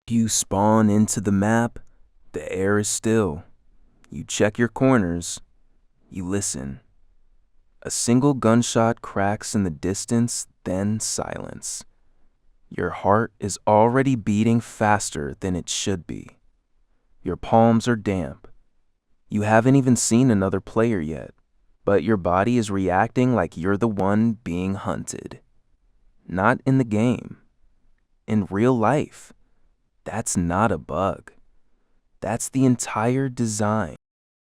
You spawn into the map, the air is still. You check your corners, you listen. A single gunshot cracks in the distance, then silence. Your heart is already beating faster than it should be. Your palms are damp. You haven't even seen another player yet, but your body is reacting like you're the one being hunted. Not in the game. In real life. That's not a bug. That's the entire design.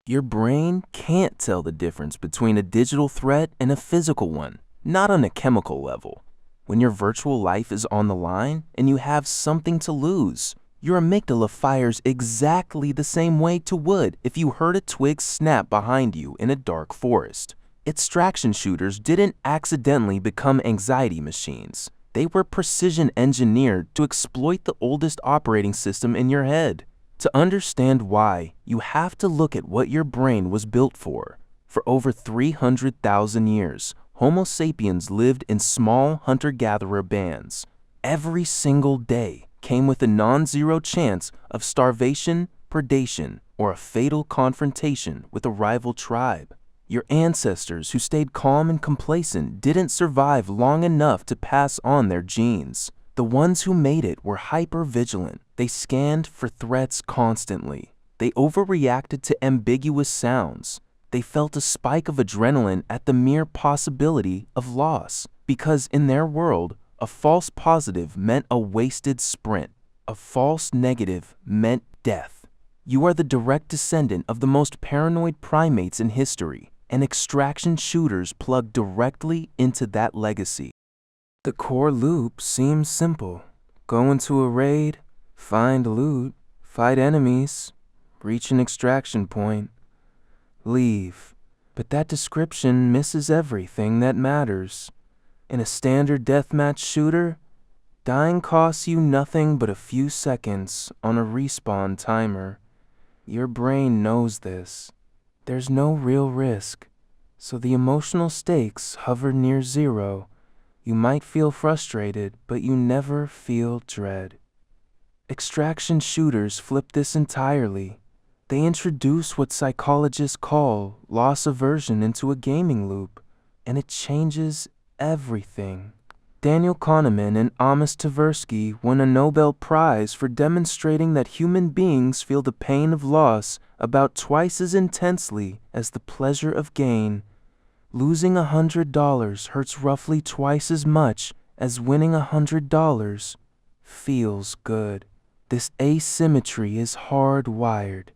Your brain can't tell the difference between a digital threat and a physical one, not on a chemical level. When your virtual life is on the line and you have something to lose, your amygdala fires exactly the same way it would if you heard a twig snap behind you in a dark forest. Extraction shooters didn't accidentally become anxiety machines. They were precision engineered to exploit the oldest operating system in your head. To understand why, you have to look at what your brain was built for. For over 300,000 years, Homo sapiens lived in small hunter-gatherer bands. Every single day came with a non-zero chance of starvation, predation, or a fatal confrontation with a rival tribe. Your ancestors who stayed calm and complacent didn't survive long enough to pass on their genes. The ones who made it were hyper-vigilant. They scanned for threats constantly. They overreacted to ambiguous sounds. They felt a spike of adrenaline at the mere possibility of loss, because in their world, a false positive meant a wasted sprint. A false negative meant death. You are the direct descendant of the most paranoid primates in history, and extraction shooters plug directly into that legacy. The core loop seems simple. Go into a raid, find loot, fight enemies, reach an extraction point, leave. But that description misses everything that matters. In a standard deathmatch shooter, dying costs you nothing but a few seconds on a respawn timer. Your brain knows this. There's no real risk, so the emotional stakes hover near zero. You might feel frustrated, but you never feel dread. Extraction shooters flip this entirely. They introduce what psychologists call loss aversion into a gaming loop, and it changes everything. Daniel Kahneman and Amos Tversky won a Nobel Prize for demonstrating that human beings feel the pain of loss about twice as intensely as the pleasure of gain. Losing $100 hurts roughly twice as much as winning $100 feels good. This asymmetry is hardwired.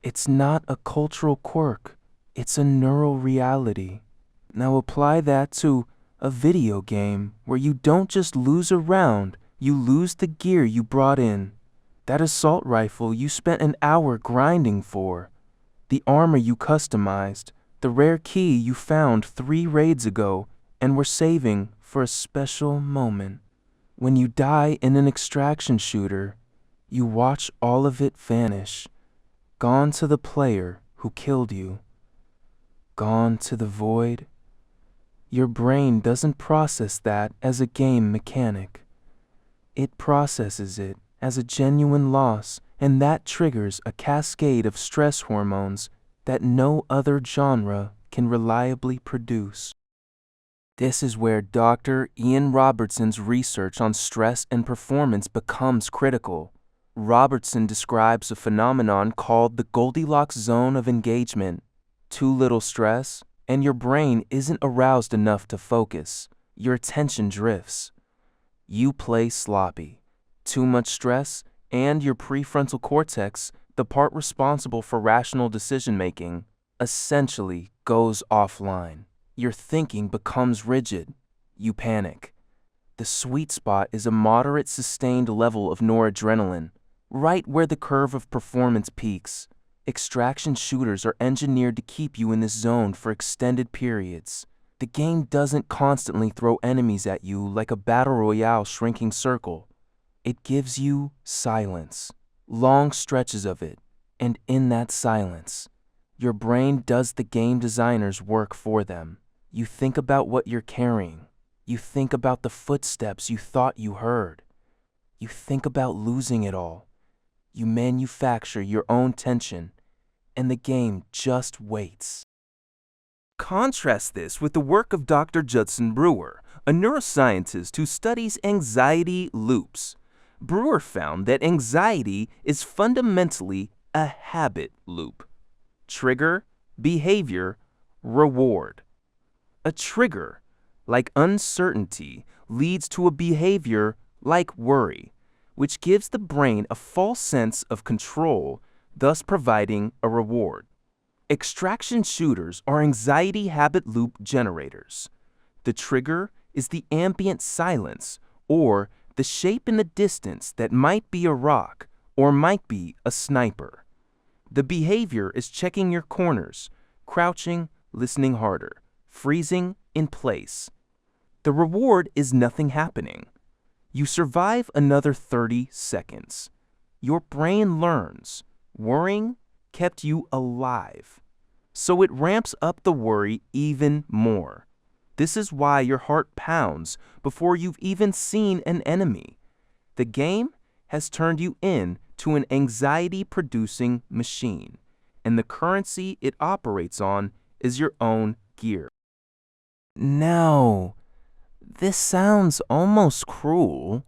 It's not a cultural quirk, it's a neural reality. Now apply that to a video game where you don't just lose a round, you lose the gear you brought in. That assault rifle you spent an hour grinding for. The armor you customized. The rare key you found 3 raids ago and were saving for a special moment. When you die in an extraction shooter, you watch all of it vanish. Gone to the player who killed you. Gone to the void. Your brain doesn't process that as a game mechanic. It processes it as a genuine loss, and that triggers a cascade of stress hormones that no other genre can reliably produce. This is where Dr. Ian Robertson's research on stress and performance becomes critical. Robertson describes a phenomenon called the Goldilocks zone of engagement. Too little stress, and your brain isn't aroused enough to focus. Your attention drifts. You play sloppy. Too much stress, and your prefrontal cortex, the part responsible for rational decision-making, essentially goes offline. Your thinking becomes rigid. You panic. The sweet spot is a moderate sustained level of noradrenaline, right where the curve of performance peaks. Extraction shooters are engineered to keep you in this zone for extended periods. The game doesn't constantly throw enemies at you like a battle royale shrinking circle. It gives you silence. Long stretches of it, and in that silence, your brain does the game designer's work for them. You think about what you're carrying. You think about the footsteps you thought you heard. You think about losing it all. You manufacture your own tension, and the game just waits. Contrast this with the work of Dr. Judson Brewer, a neuroscientist who studies anxiety loops. Brewer found that anxiety is fundamentally a habit loop. Trigger, behavior, reward. A trigger, like uncertainty, leads to a behavior like worry, which gives the brain a false sense of control, thus providing a reward. Extraction shooters are anxiety habit loop generators. The trigger is the ambient silence or the shape in the distance that might be a rock or might be a sniper. The behavior is checking your corners, crouching, listening harder, freezing in place. The reward is nothing happening. You survive another 30 seconds. Your brain learns. Worrying kept you alive. So it ramps up the worry even more. This is why your heart pounds before you've even seen an enemy. The game has turned you into an anxiety-producing machine, and the currency it operates on is your own gear. Now, this sounds almost cruel,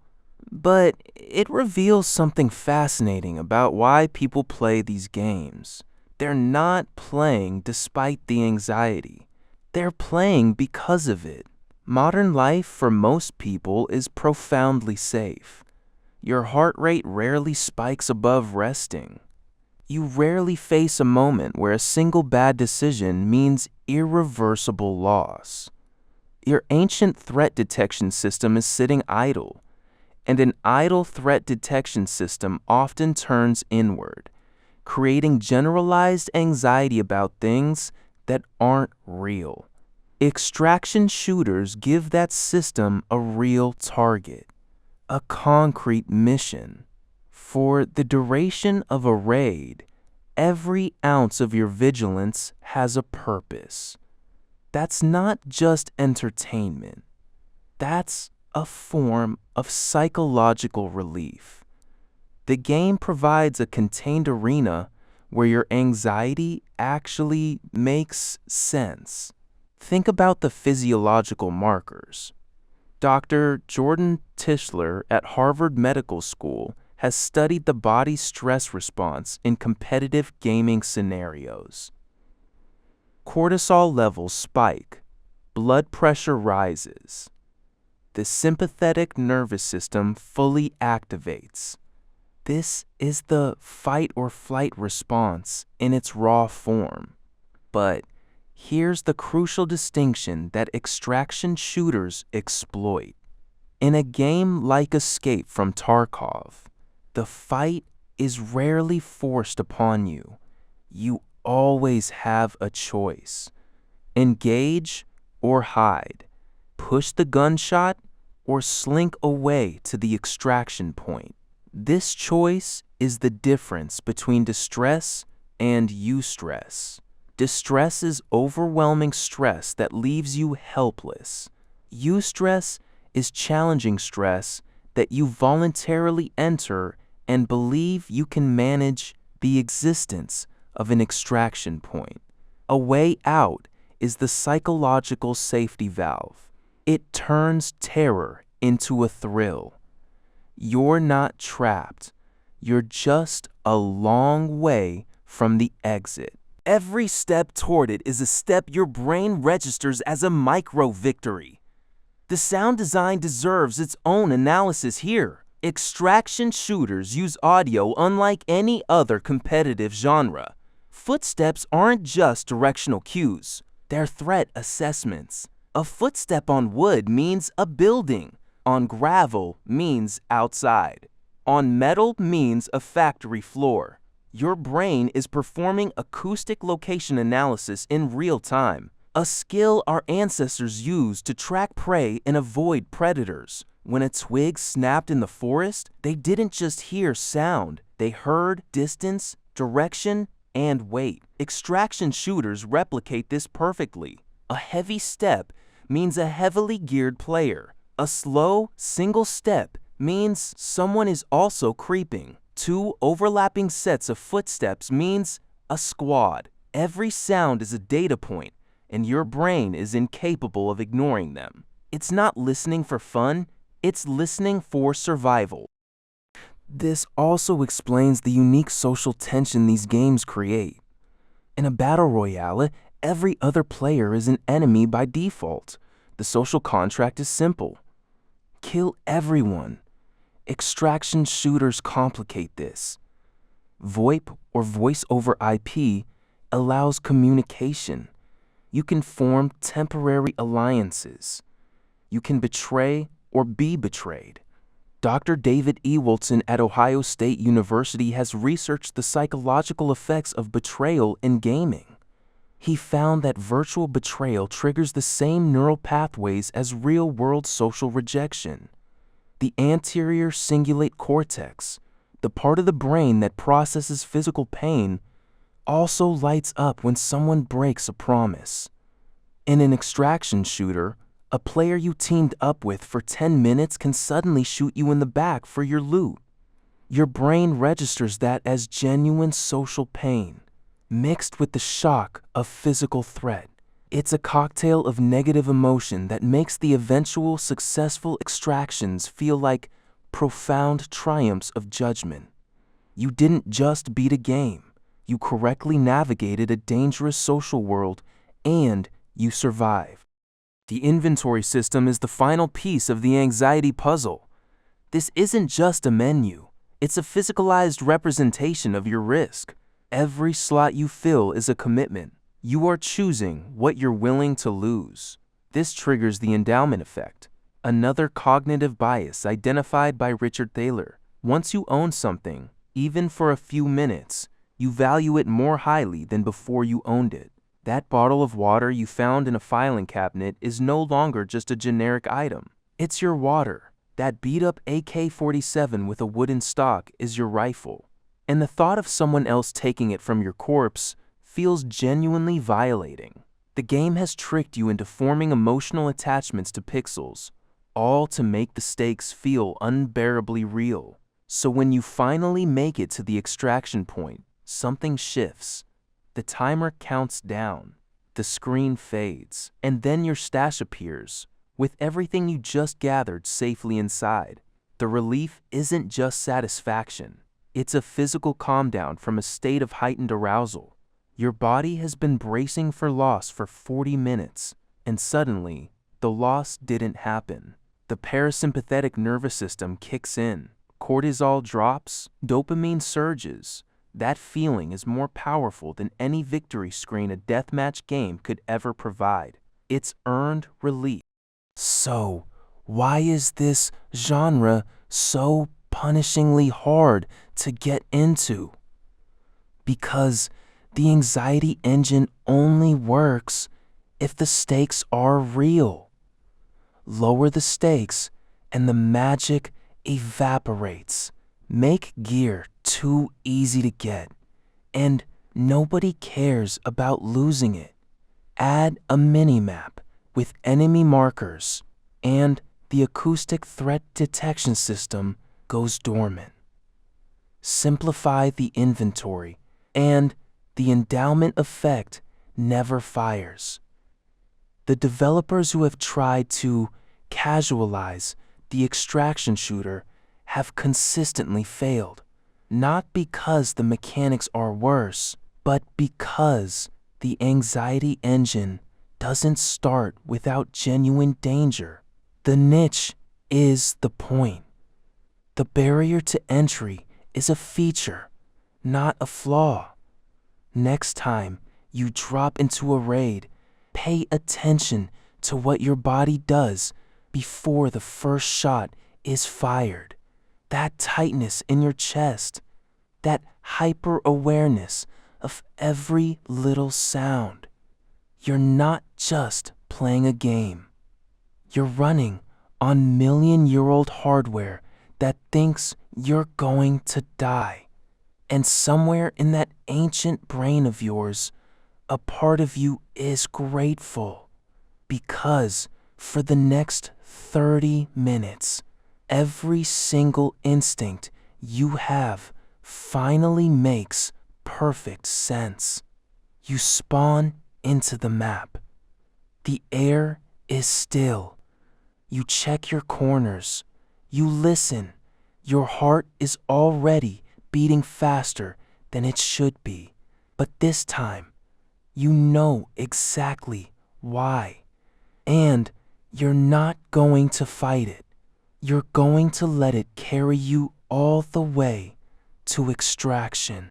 but it reveals something fascinating about why people play these games. They're not playing despite the anxiety. They're playing because of it. Modern life for most people is profoundly safe. Your heart rate rarely spikes above resting. You rarely face a moment where a single bad decision means irreversible loss. Your ancient threat detection system is sitting idle, and an idle threat detection system often turns inward, creating generalized anxiety about things that aren't real. Extraction shooters give that system a real target, a concrete mission. For the duration of a raid, every ounce of your vigilance has a purpose. That's not just entertainment. That's a form of psychological relief. The game provides a contained arena where your anxiety actually makes sense. Think about the physiological markers. Dr. Jordan Tischler at Harvard Medical School has studied the body's stress response in competitive gaming scenarios. Cortisol levels spike, blood pressure rises. The sympathetic nervous system fully activates. This is the fight or flight response in its raw form. But here's the crucial distinction that extraction shooters exploit. In a game like Escape from Tarkov, the fight is rarely forced upon you. You always have a choice. Engage or hide. Push the gunshot or slink away to the extraction point. This choice is the difference between distress and eustress. Distress is overwhelming stress that leaves you helpless. Eustress is challenging stress that you voluntarily enter and believe you can manage the existence of an extraction point. A way out is the psychological safety valve. It turns terror into a thrill. You're not trapped. You're just a long way from the exit. Every step toward it is a step your brain registers as a micro-victory. The sound design deserves its own analysis here. Extraction shooters use audio unlike any other competitive genre. Footsteps aren't just directional cues. They're threat assessments. A footstep on wood means a building. On gravel means outside. On metal means a factory floor. Your brain is performing acoustic location analysis in real time, a skill our ancestors used to track prey and avoid predators. When a twig snapped in the forest, they didn't just hear sound. They heard distance, direction, and weight. Extraction shooters replicate this perfectly. A heavy step means a heavily geared player. A slow, single step means someone is also creeping. 2 overlapping sets of footsteps means a squad. Every sound is a data point, and your brain is incapable of ignoring them. It's not listening for fun, it's listening for survival. This also explains the unique social tension these games create. In a battle royale, every other player is an enemy by default. The social contract is simple. Kill everyone. Extraction shooters complicate this. VoIP, or voice over IP, allows communication. You can form temporary alliances. You can betray or be betrayed. Dr. David E. Wilson at Ohio State University has researched the psychological effects of betrayal in gaming. He found that virtual betrayal triggers the same neural pathways as real-world social rejection. The anterior cingulate cortex, the part of the brain that processes physical pain, also lights up when someone breaks a promise. In an extraction shooter, a player you teamed up with for 10 minutes can suddenly shoot you in the back for your loot. Your brain registers that as genuine social pain, mixed with the shock of physical threat. It's a cocktail of negative emotion that makes the eventual successful extractions feel like profound triumphs of judgment. You didn't just beat a game, you correctly navigated a dangerous social world, and you survived. The inventory system is the final piece of the anxiety puzzle. This isn't just a menu, it's a physicalized representation of your risk. Every slot you fill is a commitment. You are choosing what you're willing to lose. This triggers the endowment effect, another cognitive bias identified by Richard Thaler. Once you own something, even for a few minutes, you value it more highly than before you owned it. That bottle of water you found in a filing cabinet is no longer just a generic item. It's your water. That beat-up AK-47 with a wooden stock is your rifle. And the thought of someone else taking it from your corpse feels genuinely violating. The game has tricked you into forming emotional attachments to pixels, all to make the stakes feel unbearably real. So when you finally make it to the extraction point, something shifts. The timer counts down, the screen fades, and then your stash appears, with everything you just gathered safely inside. The relief isn't just satisfaction, it's a physical calm down from a state of heightened arousal. Your body has been bracing for loss for 40 minutes, and suddenly, the loss didn't happen. The parasympathetic nervous system kicks in, cortisol drops, dopamine surges. That feeling is more powerful than any victory screen a deathmatch game could ever provide. It's earned relief. So, why is this genre so punishingly hard to get into? Because the anxiety engine only works if the stakes are real. Lower the stakes, and the magic evaporates. Make gear too easy to get, and nobody cares about losing it. Add a mini-map with enemy markers, and the acoustic threat detection system goes dormant. Simplify the inventory, and the endowment effect never fires. The developers who have tried to casualize the extraction shooter have consistently failed, not because the mechanics are worse, but because the anxiety engine doesn't start without genuine danger. The niche is the point. The barrier to entry is a feature, not a flaw. Next time you drop into a raid, pay attention to what your body does before the first shot is fired. That tightness in your chest, that hyper-awareness of every little sound. You're not just playing a game. You're running on million-year-old hardware that thinks you're going to die. And somewhere in that ancient brain of yours, a part of you is grateful. Because for the next 30 minutes, Every single instinct you have finally makes perfect sense. You spawn into the map. The air is still. You check your corners. You listen. Your heart is already beating faster than it should be. But this time, you know exactly why. And you're not going to fight it. You're going to let it carry you all the way to extraction.